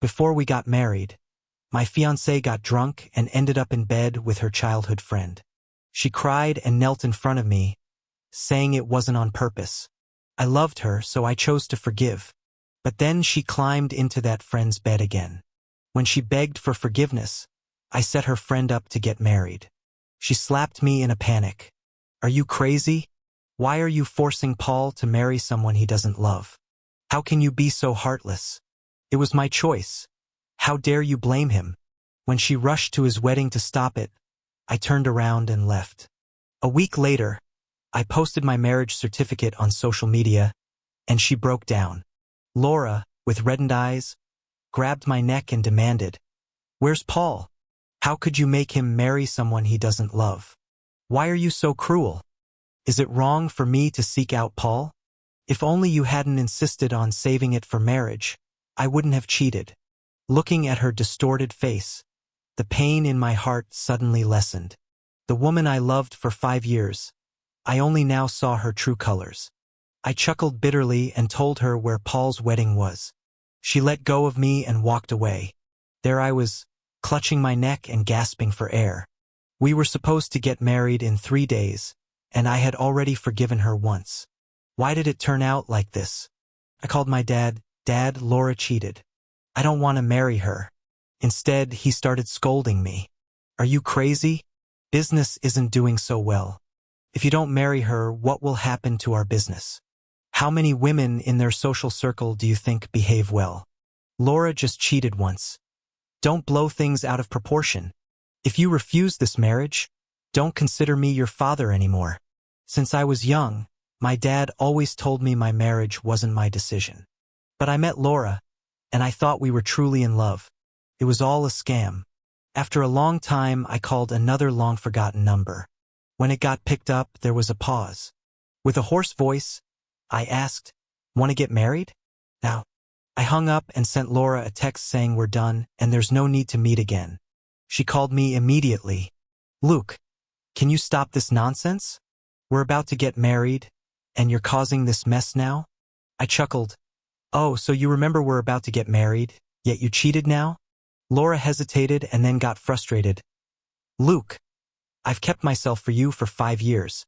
Before we got married, my fiancée got drunk and ended up in bed with her childhood friend. She cried and knelt in front of me, saying it wasn't on purpose. I loved her, so I chose to forgive. But then she climbed into that friend's bed again. When she begged for forgiveness, I set her friend up to get married. She slapped me in a panic. "Are you crazy? Why are you forcing Paul to marry someone he doesn't love? How can you be so heartless? It was my choice. How dare you blame him?" When she rushed to his wedding to stop it, I turned around and left. A week later, I posted my marriage certificate on social media, and she broke down. Laura, with reddened eyes, grabbed my neck and demanded, "Where's Paul? How could you make him marry someone he doesn't love? Why are you so cruel? Is it wrong for me to seek out Paul? If only you hadn't insisted on saving it for marriage, I wouldn't have cheated." Looking at her distorted face, the pain in my heart suddenly lessened. The woman I loved for 5 years, I only now saw her true colors. I chuckled bitterly and told her where Paul's wedding was. She let go of me and walked away. There I was, clutching my neck and gasping for air. We were supposed to get married in 3 days, and I had already forgiven her once. Why did it turn out like this? I called my dad. "Dad, Laura cheated. I don't want to marry her." Instead, he started scolding me. "Are you crazy? Business isn't doing so well. If you don't marry her, what will happen to our business? How many women in their social circle do you think behave well? Laura just cheated once. Don't blow things out of proportion. If you refuse this marriage, don't consider me your father anymore." Since I was young, my dad always told me my marriage wasn't my decision. But I met Laura, and I thought we were truly in love. It was all a scam. After a long time, I called another long-forgotten number. When it got picked up, there was a pause. With a hoarse voice, I asked, "Want to get married?" "Now." I hung up and sent Laura a text saying we're done and there's no need to meet again. She called me immediately. "Luke, can you stop this nonsense? We're about to get married, and you're causing this mess now?" I chuckled. "Oh, so you remember we're about to get married, yet you cheated now?" Laura hesitated and then got frustrated. "Luke, I've kept myself for you for 5 years.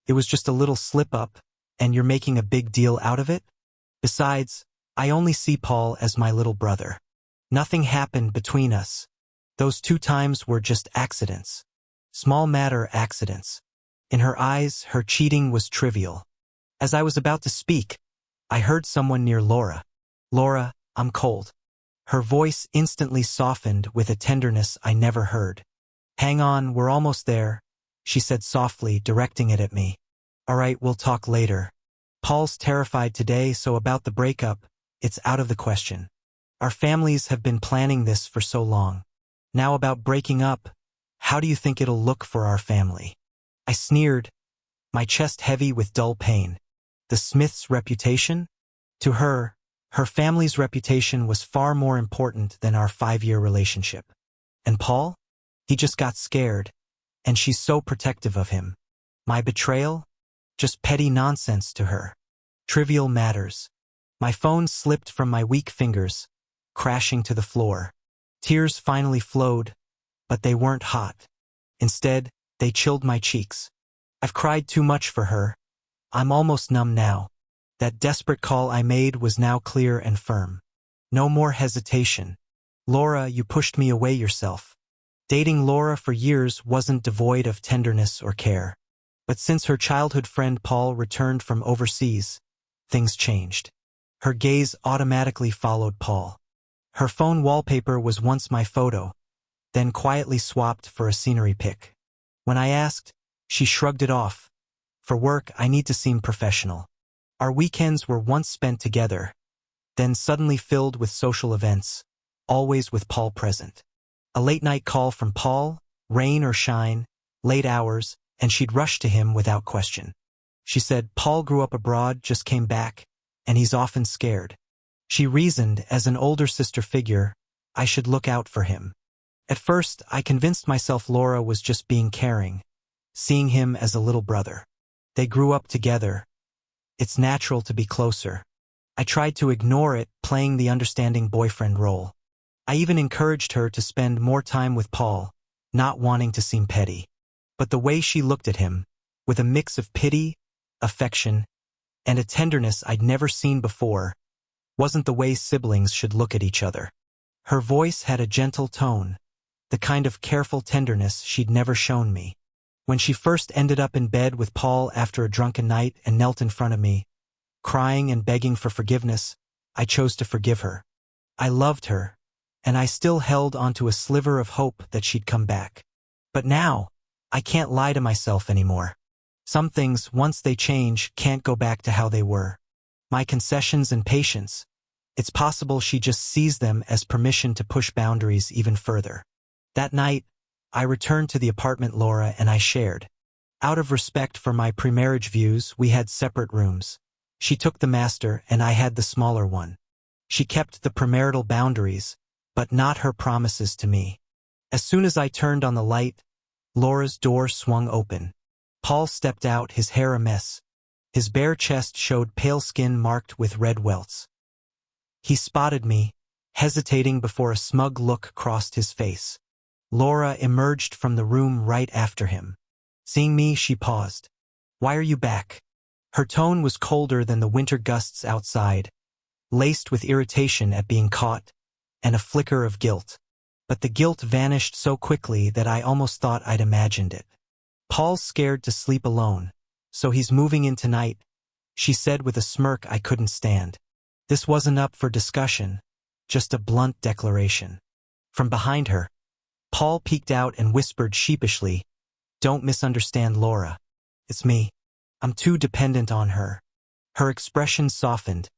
It was just a little slip-up, and you're making a big deal out of it? Besides, I only see Paul as my little brother. Nothing happened between us. Those 2 times were just accidents. Small matter accidents." In her eyes, her cheating was trivial. As I was about to speak, I heard someone near Laura. "Laura, I'm cold." Her voice instantly softened with a tenderness I never heard. "Hang on, we're almost there," she said softly, directing it at me. "All right, we'll talk later. Paul's terrified today, so about the breakup, it's out of the question. Our families have been planning this for so long. Now about breaking up, how do you think it'll look for our family?" I sneered, my chest heavy with dull pain. The Smiths' reputation? To her, her family's reputation was far more important than our 5-year relationship. And Paul? He just got scared, and she's so protective of him. My betrayal? Just petty nonsense to her. Trivial matters. My phone slipped from my weak fingers, crashing to the floor. Tears finally flowed, but they weren't hot. Instead, they chilled my cheeks. I've cried too much for her. I'm almost numb now. That desperate call I made was now clear and firm. No more hesitation. "Laura, you pushed me away yourself." Dating Laura for years wasn't devoid of tenderness or care. But since her childhood friend Paul returned from overseas, things changed. Her gaze automatically followed Paul. Her phone wallpaper was once my photo, then quietly swapped for a scenery pic. When I asked, she shrugged it off. "For work, I need to seem professional." Our weekends were once spent together, then suddenly filled with social events, always with Paul present. A late-night call from Paul, rain or shine, late hours, and she'd rush to him without question. She said, "Paul grew up abroad, just came back, and he's often scared." She reasoned, as an older sister figure, I should look out for him. At first, I convinced myself Laura was just being caring, seeing him as a little brother. They grew up together. It's natural to be closer. I tried to ignore it, playing the understanding boyfriend role. I even encouraged her to spend more time with Paul, not wanting to seem petty. But the way she looked at him, with a mix of pity, affection, and a tenderness I'd never seen before, wasn't the way siblings should look at each other. Her voice had a gentle tone, the kind of careful tenderness she'd never shown me. When she first ended up in bed with Paul after a drunken night and knelt in front of me, crying and begging for forgiveness, I chose to forgive her. I loved her, and I still held onto a sliver of hope that she'd come back. But now, I can't lie to myself anymore. Some things, once they change, can't go back to how they were. My concessions and patience, it's possible she just sees them as permission to push boundaries even further. That night, I returned to the apartment Laura and I shared. Out of respect for my pre-marriage views, we had separate rooms. She took the master and I had the smaller one. She kept the premarital boundaries, but not her promises to me. As soon as I turned on the light, Laura's door swung open. Paul stepped out, his hair a mess. His bare chest showed pale skin marked with red welts. He spotted me, hesitating before a smug look crossed his face. Laura emerged from the room right after him. Seeing me, she paused. "Why are you back?" Her tone was colder than the winter gusts outside, laced with irritation at being caught, and a flicker of guilt. But the guilt vanished so quickly that I almost thought I'd imagined it. "Paul's scared to sleep alone, so he's moving in tonight," she said with a smirk I couldn't stand. This wasn't up for discussion, just a blunt declaration. From behind her, Paul peeked out and whispered sheepishly, "Don't misunderstand Laura. It's me. I'm too dependent on her." Her expression softened,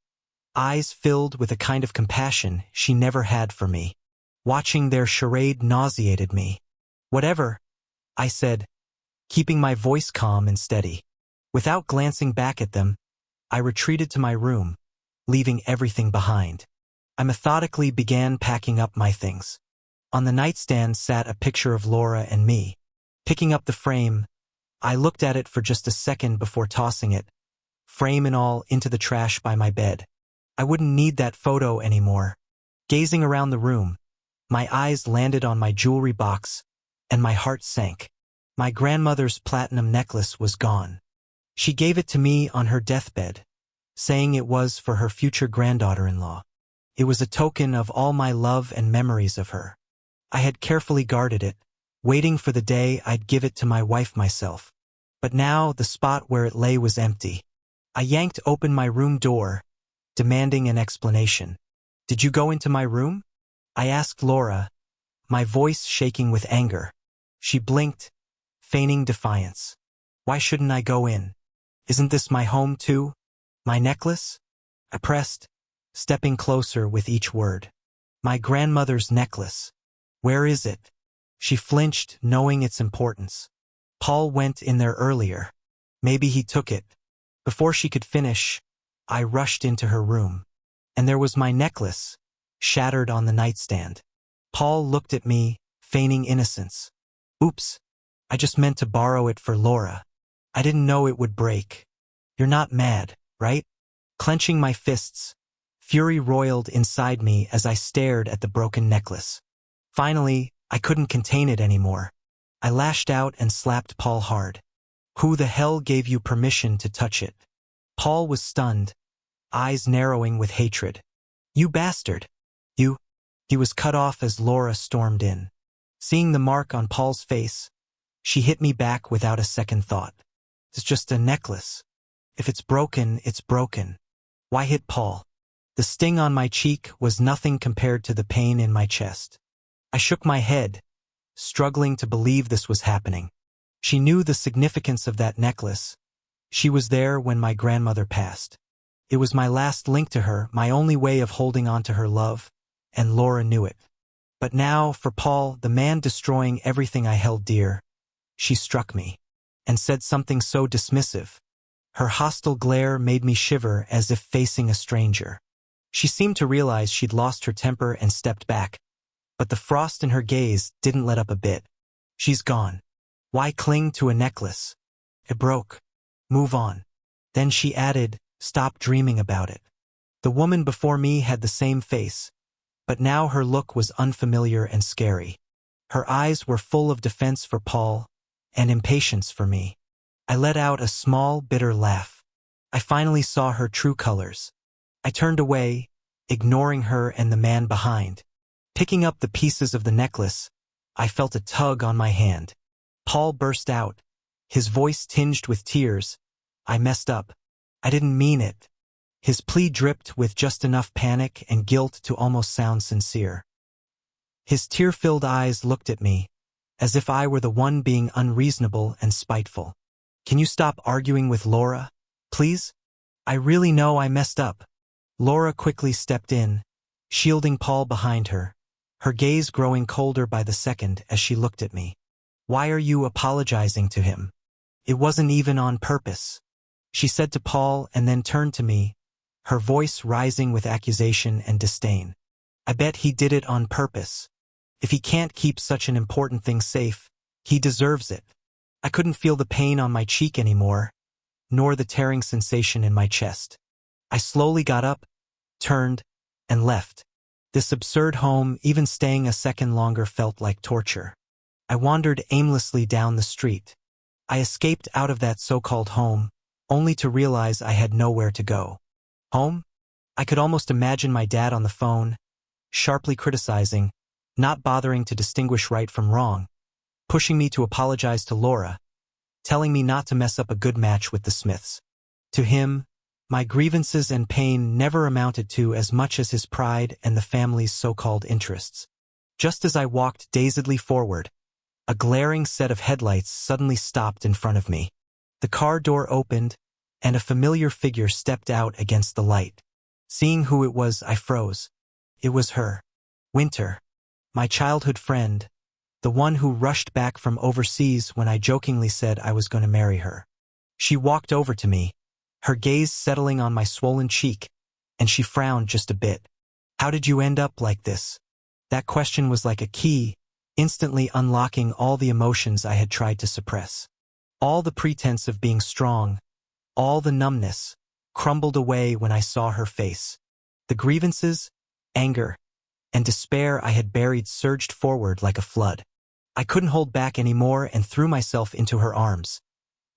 eyes filled with a kind of compassion she never had for me. Watching their charade nauseated me. "Whatever," I said, keeping my voice calm and steady. Without glancing back at them, I retreated to my room, leaving everything behind. I methodically began packing up my things. On the nightstand sat a picture of Laura and me. Picking up the frame, I looked at it for just a second before tossing it, frame and all, into the trash by my bed. I wouldn't need that photo anymore. Gazing around the room, my eyes landed on my jewelry box, and my heart sank. My grandmother's platinum necklace was gone. She gave it to me on her deathbed, saying it was for her future granddaughter-in-law. It was a token of all my love and memories of her. I had carefully guarded it, waiting for the day I'd give it to my wife myself. But now the spot where it lay was empty. I yanked open my room door, demanding an explanation. "Did you go into my room?" I asked Laura, my voice shaking with anger. She blinked, feigning defiance. "Why shouldn't I go in? Isn't this my home too? My necklace?" I pressed, stepping closer with each word. "My grandmother's necklace. Where is it?" She flinched, knowing its importance. "Paul went in there earlier. Maybe he took it." Before she could finish, I rushed into her room. And there was my necklace, shattered on the nightstand. Paul looked at me, feigning innocence. "Oops, I just meant to borrow it for Laura. I didn't know it would break." "You're not mad, right?" Clenching my fists, fury roiled inside me as I stared at the broken necklace. Finally, I couldn't contain it anymore. I lashed out and slapped Paul hard. "Who the hell gave you permission to touch it?" Paul was stunned, eyes narrowing with hatred. "You bastard! You—" He was cut off as Laura stormed in. Seeing the mark on Paul's face, she hit me back without a second thought. "It's just a necklace. If it's broken, it's broken. Why hit Paul?" The sting on my cheek was nothing compared to the pain in my chest. I shook my head, struggling to believe this was happening. She knew the significance of that necklace. She was there when my grandmother passed. It was my last link to her, my only way of holding on to her love, and Laura knew it. But now, for Paul, the man destroying everything I held dear, she struck me, and said something so dismissive. Her hostile glare made me shiver as if facing a stranger. She seemed to realize she'd lost her temper and stepped back, but the frost in her gaze didn't let up a bit. "She's gone. Why cling to a necklace? It broke. Move on." Then she added, "Stop dreaming about it." The woman before me had the same face, but now her look was unfamiliar and scary. Her eyes were full of defense for Paul and impatience for me. I let out a small, bitter laugh. I finally saw her true colors. I turned away, ignoring her and the man behind. Picking up the pieces of the necklace, I felt a tug on my hand. Paul burst out, his voice tinged with tears. I messed up. I didn't mean it. His plea dripped with just enough panic and guilt to almost sound sincere. His tear-filled eyes looked at me, as if I were the one being unreasonable and spiteful. Can you stop arguing with Laura, please? I really know I messed up. Laura quickly stepped in, shielding Paul behind her, her gaze growing colder by the second as she looked at me. Why are you apologizing to him? It wasn't even on purpose, she said to Paul and then turned to me, her voice rising with accusation and disdain. I bet he did it on purpose. If he can't keep such an important thing safe, he deserves it. I couldn't feel the pain on my cheek anymore, nor the tearing sensation in my chest. I slowly got up, turned, and left. This absurd home, even staying a second longer, felt like torture. I wandered aimlessly down the street. I escaped out of that so-called home, only to realize I had nowhere to go. Home? I could almost imagine my dad on the phone, sharply criticizing, not bothering to distinguish right from wrong, pushing me to apologize to Laura, telling me not to mess up a good match with the Smiths. To him, my grievances and pain never amounted to as much as his pride and the family's so-called interests. Just as I walked dazedly forward, a glaring set of headlights suddenly stopped in front of me. The car door opened, and a familiar figure stepped out against the light. Seeing who it was, I froze. It was her. Winter. My childhood friend. The one who rushed back from overseas when I jokingly said I was going to marry her. She walked over to me, her gaze settling on my swollen cheek, and she frowned just a bit. How did you end up like this? That question was like a key, instantly unlocking all the emotions I had tried to suppress. All the pretense of being strong, all the numbness, crumbled away when I saw her face. The grievances, anger, and despair I had buried surged forward like a flood. I couldn't hold back anymore and threw myself into her arms,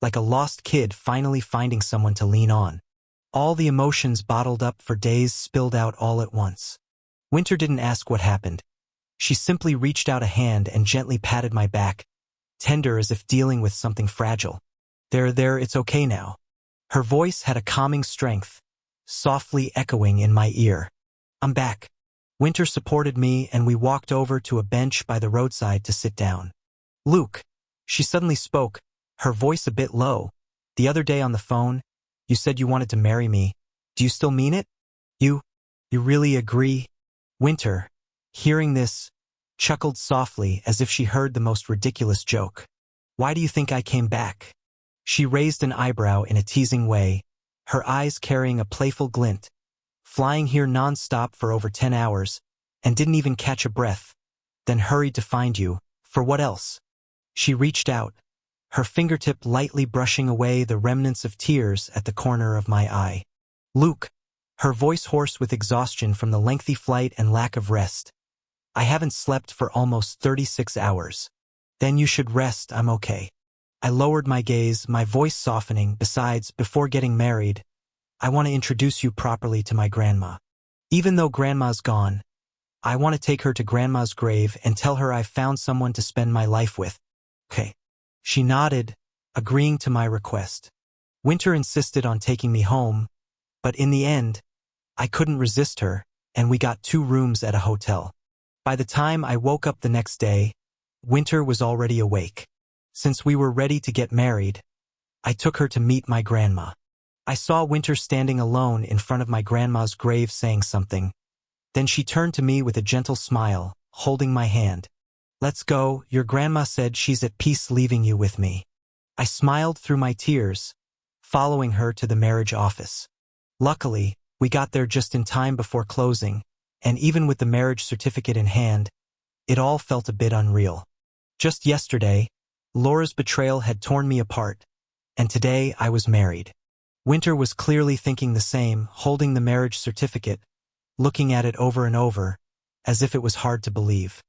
like a lost kid finally finding someone to lean on. All the emotions bottled up for days spilled out all at once. Winter didn't ask what happened. She simply reached out a hand and gently patted my back, tender as if dealing with something fragile. There, it's okay now. Her voice had a calming strength, softly echoing in my ear. I'm back. Winter supported me and we walked over to a bench by the roadside to sit down. Luke, she suddenly spoke, her voice a bit low. The other day on the phone, you said you wanted to marry me. Do you still mean it? You really agree? Winter, hearing this, chuckled softly as if she heard the most ridiculous joke. Why do you think I came back? She raised an eyebrow in a teasing way, her eyes carrying a playful glint. Flying here non-stop for over 10 hours, and didn't even catch a breath, then hurried to find you. For what else? She reached out, her fingertip lightly brushing away the remnants of tears at the corner of my eye. Luke, her voice hoarse with exhaustion from the lengthy flight and lack of rest. I haven't slept for almost 36 hours. Then you should rest, I'm okay. I lowered my gaze, my voice softening. Besides, before getting married, I want to introduce you properly to my grandma. Even though grandma's gone, I want to take her to grandma's grave and tell her I've found someone to spend my life with. Okay. She nodded, agreeing to my request. Winter insisted on taking me home, but in the end, I couldn't resist her, and we got 2 rooms at a hotel. By the time I woke up the next day, Winter was already awake. Since we were ready to get married, I took her to meet my grandma. I saw Winter standing alone in front of my grandma's grave saying something. Then she turned to me with a gentle smile, holding my hand. Let's go, your grandma said she's at peace leaving you with me. I smiled through my tears, following her to the marriage office. Luckily, we got there just in time before closing, and even with the marriage certificate in hand, it all felt a bit unreal. Just yesterday, Laura's betrayal had torn me apart, and today I was married. Winter was clearly thinking the same, holding the marriage certificate, looking at it over and over, as if it was hard to believe.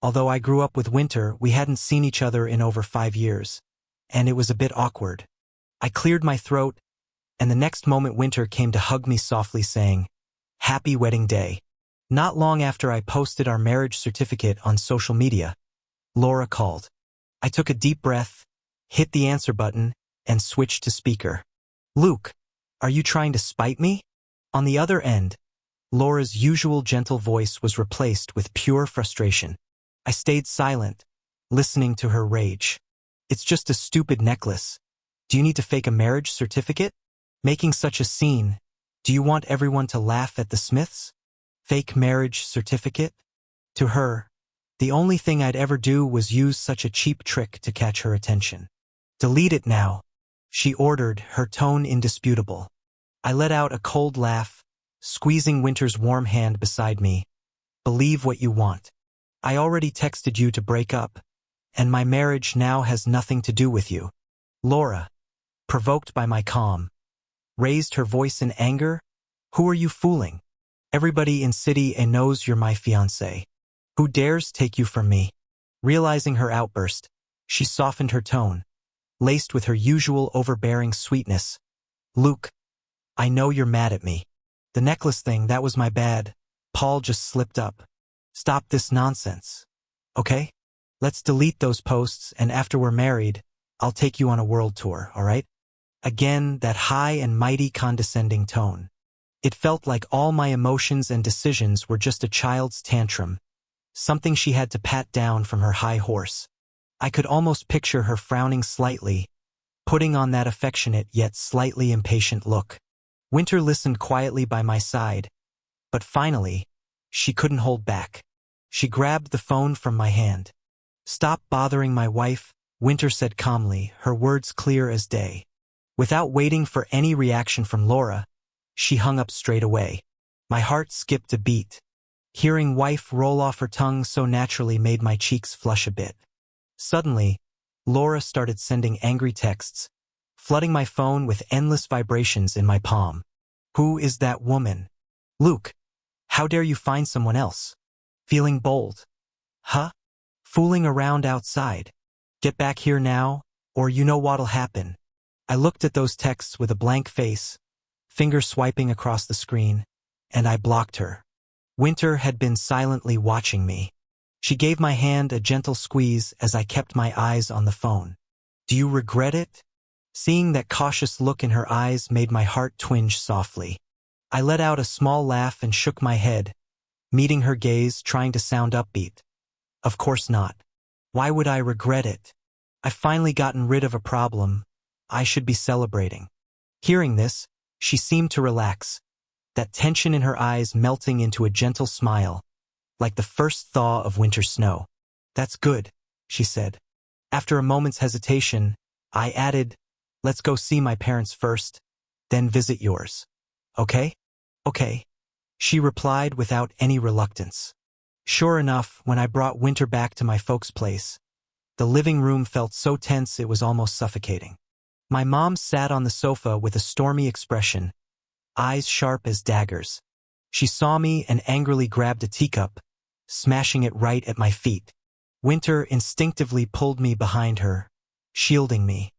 Although I grew up with Winter, we hadn't seen each other in over 5 years, and it was a bit awkward. I cleared my throat, and the next moment Winter came to hug me softly saying, "Happy wedding day." Not long after I posted our marriage certificate on social media, Laura called. I took a deep breath, hit the answer button, and switched to speaker. "Luke, are you trying to spite me?" On the other end, Laura's usual gentle voice was replaced with pure frustration. I stayed silent, listening to her rage. "It's just a stupid necklace. Do you need to fake a marriage certificate? Making such a scene. Do you want everyone to laugh at the Smiths? Fake marriage certificate?" To her, the only thing I'd ever do was use such a cheap trick to catch her attention. "Delete it now," she ordered, her tone indisputable. I let out a cold laugh, squeezing Winter's warm hand beside me. "Believe what you want. I already texted you to break up, and my marriage now has nothing to do with you." Laura, provoked by my calm, raised her voice in anger. "Who are you fooling? Everybody in City A knows you're my fiancé. Who dares take you from me?" Realizing her outburst, she softened her tone, laced with her usual overbearing sweetness. "Luke, I know you're mad at me. The necklace thing, that was my bad. Paul just slipped up. Stop this nonsense. Okay? Let's delete those posts, and after we're married, I'll take you on a world tour, all right?" Again, that high and mighty condescending tone. It felt like all my emotions and decisions were just a child's tantrum, something she had to pat down from her high horse. I could almost picture her frowning slightly, putting on that affectionate yet slightly impatient look. Winter listened quietly by my side, but finally, she couldn't hold back. She grabbed the phone from my hand. "Stop bothering my wife," Winter said calmly, her words clear as day. Without waiting for any reaction from Laura, she hung up straight away. My heart skipped a beat. Hearing wife roll off her tongue so naturally made my cheeks flush a bit. Suddenly, Laura started sending angry texts, flooding my phone with endless vibrations in my palm. "Who is that woman? Luke, how dare you find someone else? Feeling bold? Huh? Fooling around outside? Get back here now, or you know what'll happen." I looked at those texts with a blank face, fingers swiping across the screen, and I blocked her. Winter had been silently watching me. She gave my hand a gentle squeeze as I kept my eyes on the phone. "Do you regret it?" Seeing that cautious look in her eyes made my heart twinge softly. I let out a small laugh and shook my head, meeting her gaze, trying to sound upbeat. "Of course not. Why would I regret it? I've finally gotten rid of a problem. I should be celebrating." Hearing this, she seemed to relax, that tension in her eyes melting into a gentle smile, like the first thaw of winter snow. "That's good," she said. After a moment's hesitation, I added, "Let's go see my parents first, then visit yours. Okay?" "Okay," she replied without any reluctance. Sure enough, when I brought Winter back to my folks' place, the living room felt so tense it was almost suffocating. My mom sat on the sofa with a stormy expression, eyes sharp as daggers. She saw me and angrily grabbed a teacup, smashing it right at my feet. Winter instinctively pulled me behind her, shielding me.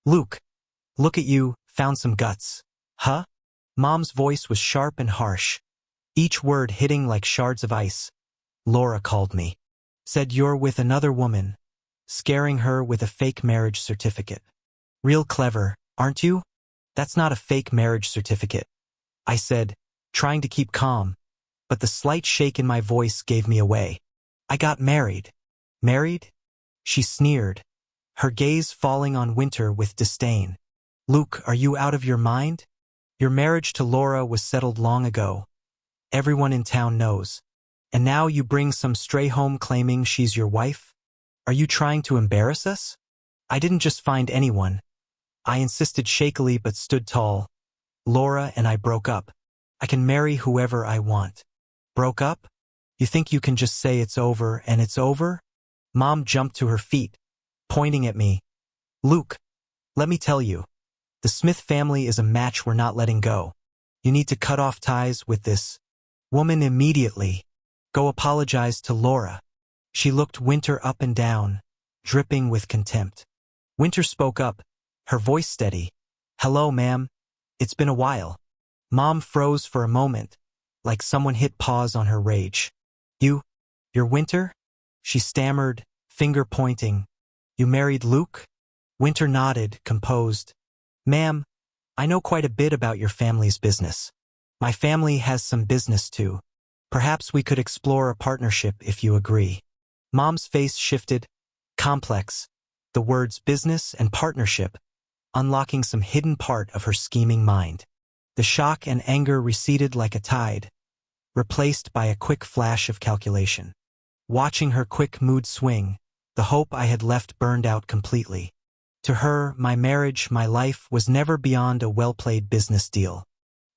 "Luke, look at you, found some guts. Huh?" Mom's voice was sharp and harsh, each word hitting like shards of ice. "Laura called me. Said you're with another woman, scaring her with a fake marriage certificate. Real clever, aren't you?" "That's not a fake marriage certificate," I said, trying to keep calm, but the slight shake in my voice gave me away. "I got married." "Married?" She sneered, her gaze falling on Winter with disdain. "Luke, are you out of your mind? Your marriage to Laura was settled long ago. Everyone in town knows. And now you bring some stray home claiming she's your wife? Are you trying to embarrass us?" I didn't just find anyone. I insisted shakily but stood tall. "Laura and I broke up. I can marry whoever I want." "Broke up? You think you can just say it's over and it's over?" Mom jumped to her feet, pointing at me. "Luke, let me tell you. The Smith family is a match we're not letting go. You need to cut off ties with this woman immediately. Go apologize to Laura. She looked Winter up and down, dripping with contempt. Winter spoke up, her voice steady. Hello, ma'am. It's been a while. Mom froze for a moment, like someone hit pause on her rage. You're Winter? She stammered, finger pointing. You married Luke? Winter nodded, composed. Ma'am, I know quite a bit about your family's business. My family has some business too. Perhaps we could explore a partnership if you agree. Mom's face shifted, complex, the words business and partnership, unlocking some hidden part of her scheming mind. The shock and anger receded like a tide, replaced by a quick flash of calculation. Watching her quick mood swing, the hope I had left burned out completely. To her, my marriage, my life was never beyond a well-played business deal.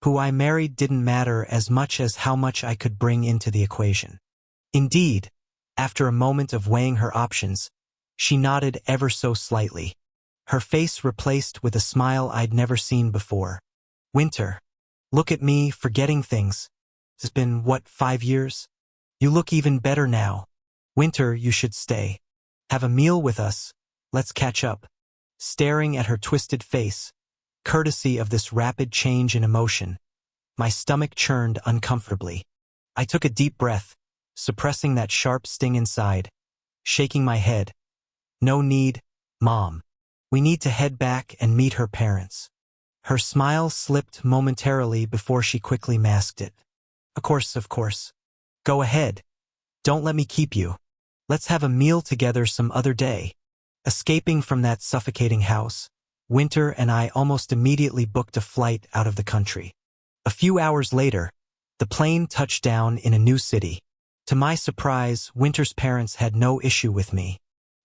Who I married didn't matter as much as how much I could bring into the equation. Indeed, after a moment of weighing her options, she nodded ever so slightly, her face replaced with a smile I'd never seen before. Winter, look at me forgetting things. It's been, 5 years? You look even better now. Winter, you should stay. Have a meal with us. Let's catch up. Staring at her twisted face, courtesy of this rapid change in emotion, my stomach churned uncomfortably. I took a deep breath, suppressing that sharp sting inside, shaking my head. No need, Mom. We need to head back and meet her parents. Her smile slipped momentarily before she quickly masked it. Of course. Go ahead. Don't let me keep you. Let's have a meal together some other day. Escaping from that suffocating house, Winter and I almost immediately booked a flight out of the country. A few hours later, the plane touched down in a new city. To my surprise, Winter's parents had no issue with me.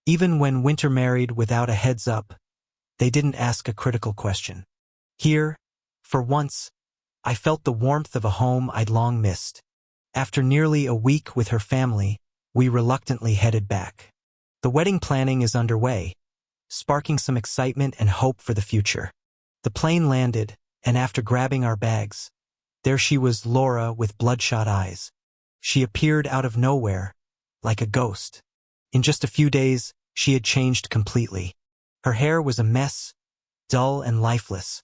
Even when Winter married without a heads up, they didn't ask a critical question. Here, for once, I felt the warmth of a home I'd long missed. After nearly a week with her family, we reluctantly headed back. The wedding planning is underway, sparking some excitement and hope for the future. The plane landed, and after grabbing our bags, there she was, Laura, with bloodshot eyes. She appeared out of nowhere, like a ghost. In just a few days, she had changed completely. Her hair was a mess, dull and lifeless.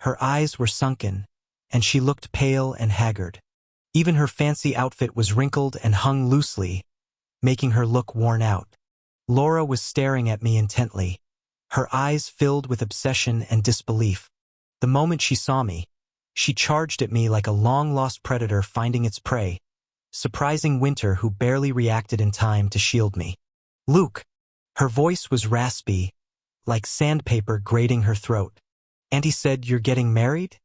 Her eyes were sunken, and she looked pale and haggard. Even her fancy outfit was wrinkled and hung loosely, making her look worn out. Laura was staring at me intently, her eyes filled with obsession and disbelief. The moment she saw me, she charged at me like a long-lost predator finding its prey, surprising Winter, who barely reacted in time to shield me. Luke. Her voice was raspy, like sandpaper grating her throat. Auntie said you're getting married?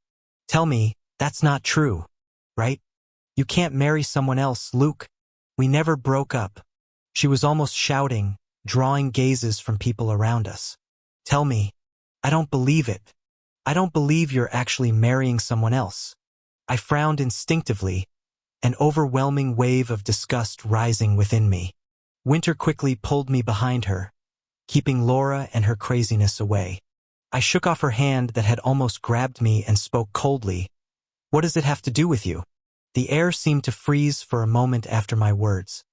Tell me, that's not true, right? You can't marry someone else, Luke. We never broke up. She was almost shouting, drawing gazes from people around us. Tell me. I don't believe it. I don't believe you're actually marrying someone else. I frowned instinctively, an overwhelming wave of disgust rising within me. Winter quickly pulled me behind her, keeping Laura and her craziness away. I shook off her hand that had almost grabbed me and spoke coldly. What does it have to do with you? The air seemed to freeze for a moment after my words.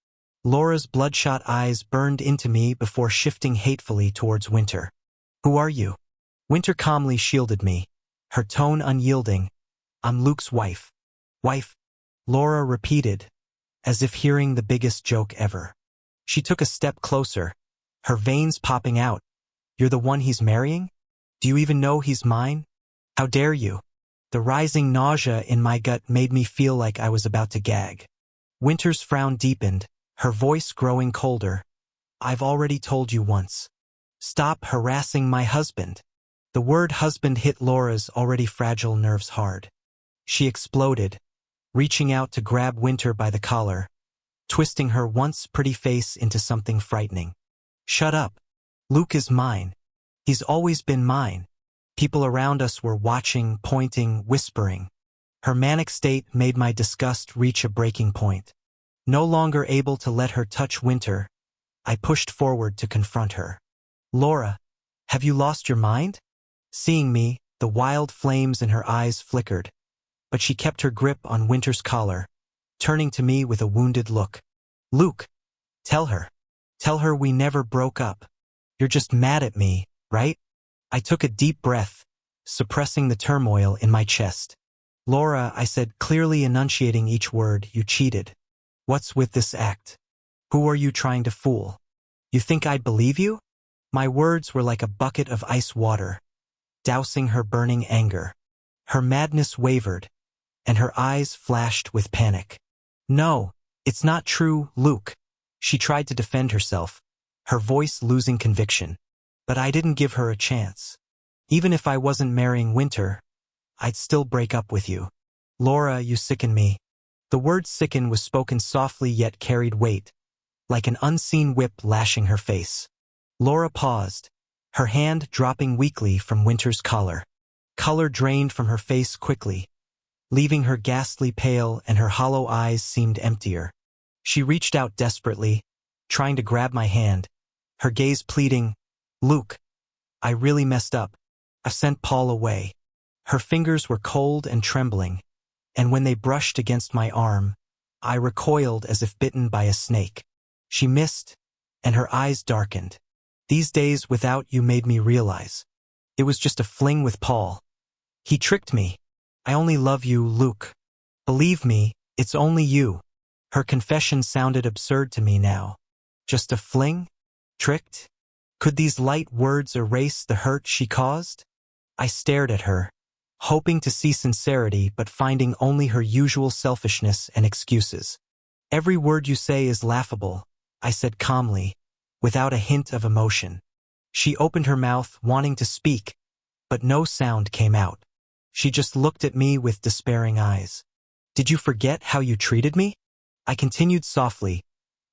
Laura's bloodshot eyes burned into me before shifting hatefully towards Winter. Who are you? Winter calmly shielded me, her tone unyielding. I'm Luke's wife. Wife? Laura repeated, as if hearing the biggest joke ever. She took a step closer, her veins popping out. You're the one he's marrying? Do you even know he's mine? How dare you? The rising nausea in my gut made me feel like I was about to gag. Winter's frown deepened, her voice growing colder. I've already told you once. Stop harassing my husband. The word husband hit Laura's already fragile nerves hard. She exploded, reaching out to grab Winter by the collar, twisting her once pretty face into something frightening. Shut up. Luke is mine. He's always been mine. People around us were watching, pointing, whispering. Her manic state made my disgust reach a breaking point. No longer able to let her touch Winter, I pushed forward to confront her. Laura, have you lost your mind? Seeing me, the wild flames in her eyes flickered, but she kept her grip on Winter's collar, turning to me with a wounded look. Luke, tell her. Tell her we never broke up. You're just mad at me, right? I took a deep breath, suppressing the turmoil in my chest. Laura, I said, clearly enunciating each word, you cheated. What's with this act? Who are you trying to fool? You think I'd believe you? My words were like a bucket of ice water, dousing her burning anger. Her madness wavered, and her eyes flashed with panic. No, it's not true, Luke. She tried to defend herself, her voice losing conviction. But I didn't give her a chance. Even if I wasn't marrying Winter, I'd still break up with you. Laura, you sicken me. The word sicken was spoken softly yet carried weight, like an unseen whip lashing her face. Laura paused, her hand dropping weakly from Winter's collar. Color drained from her face quickly, leaving her ghastly pale, and her hollow eyes seemed emptier. She reached out desperately, trying to grab my hand, her gaze pleading, Luke, I really messed up. I sent Paul away. Her fingers were cold and trembling, and when they brushed against my arm, I recoiled as if bitten by a snake. She missed, and her eyes darkened. These days without you made me realize. It was just a fling with Paul. He tricked me. I only love you, Luke. Believe me, it's only you. Her confession sounded absurd to me now. Just a fling? Tricked? Could these light words erase the hurt she caused? I stared at her, hoping to see sincerity but finding only her usual selfishness and excuses. Every word you say is laughable, I said calmly, without a hint of emotion. She opened her mouth, wanting to speak, but no sound came out. She just looked at me with despairing eyes. Did you forget how you treated me? I continued softly,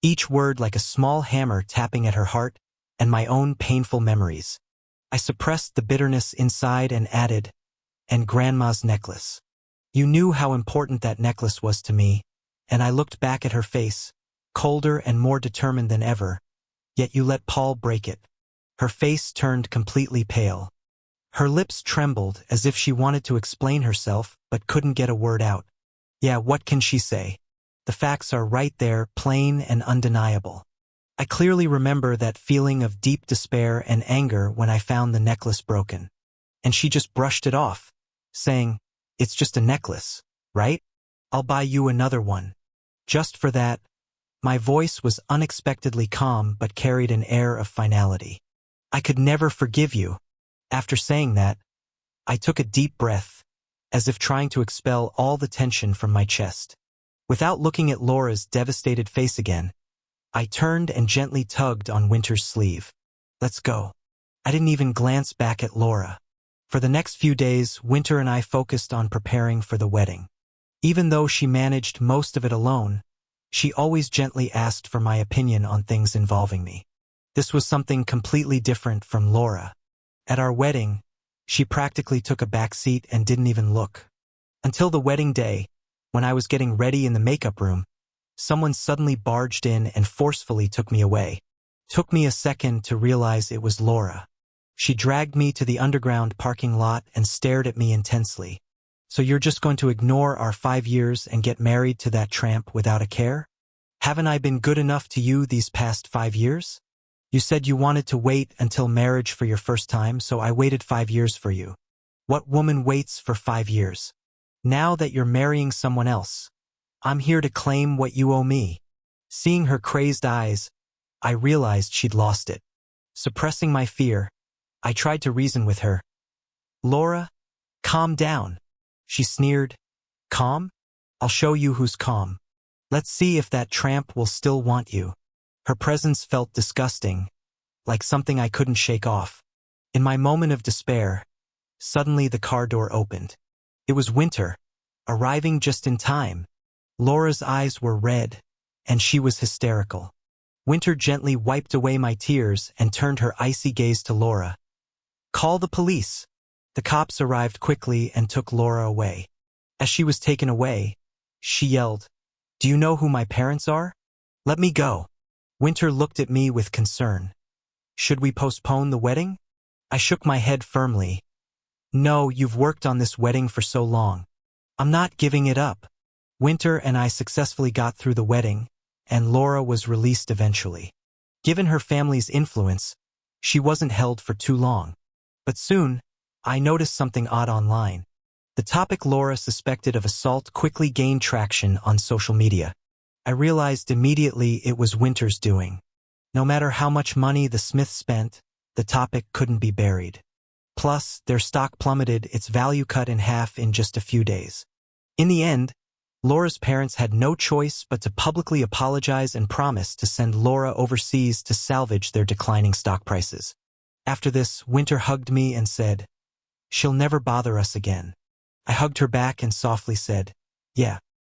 each word like a small hammer tapping at her heart and my own painful memories. I suppressed the bitterness inside and added, and Grandma's necklace. You knew how important that necklace was to me, and I looked back at her face, colder and more determined than ever, yet you let Paul break it. Her face turned completely pale. Her lips trembled as if she wanted to explain herself but couldn't get a word out. Yeah, what can she say? The facts are right there, plain and undeniable. I clearly remember that feeling of deep despair and anger when I found the necklace broken. And she just brushed it off, saying, it's just a necklace, right? I'll buy you another one. Just for that. My voice was unexpectedly calm but carried an air of finality. I could never forgive you. After saying that, I took a deep breath, as if trying to expel all the tension from my chest. Without looking at Laura's devastated face again, I turned and gently tugged on Winter's sleeve. Let's go. I didn't even glance back at Laura. For the next few days, Winter and I focused on preparing for the wedding. Even though she managed most of it alone, she always gently asked for my opinion on things involving me. This was something completely different from Laura. At our wedding, she practically took a back seat and didn't even look. Until the wedding day, when I was getting ready in the makeup room, someone suddenly barged in and forcefully took me away. Took me a second to realize it was Laura. She dragged me to the underground parking lot and stared at me intensely. So you're just going to ignore our 5 years and get married to that tramp without a care? Haven't I been good enough to you these past 5 years? You said you wanted to wait until marriage for your first time, so I waited 5 years for you. What woman waits for 5 years? Now that you're marrying someone else, I'm here to claim what you owe me. Seeing her crazed eyes, I realized she'd lost it. Suppressing my fear, I tried to reason with her. Laura, calm down. She sneered. Calm? I'll show you who's calm. Let's see if that tramp will still want you. Her presence felt disgusting, like something I couldn't shake off. In my moment of despair, suddenly the car door opened. It was Winter, arriving just in time. Laura's eyes were red, and she was hysterical. Winter gently wiped away my tears and turned her icy gaze to Laura. Call the police. The cops arrived quickly and took Laura away. As she was taken away, she yelled, Do you know who my parents are? Let me go. Winter looked at me with concern. Should we postpone the wedding? I shook my head firmly. No, you've worked on this wedding for so long. I'm not giving it up. Winter and I successfully got through the wedding, and Laura was released eventually. Given her family's influence, she wasn't held for too long. But soon, I noticed something odd online. The topic Laura suspected of assault quickly gained traction on social media. I realized immediately it was Winter's doing. No matter how much money the Smiths spent, the topic couldn't be buried. Plus, their stock plummeted, its value cut in half in just a few days. In the end, Laura's parents had no choice but to publicly apologize and promise to send Laura overseas to salvage their declining stock prices. After this, Winter hugged me and said, "She'll never bother us again." I hugged her back and softly said, "Yeah,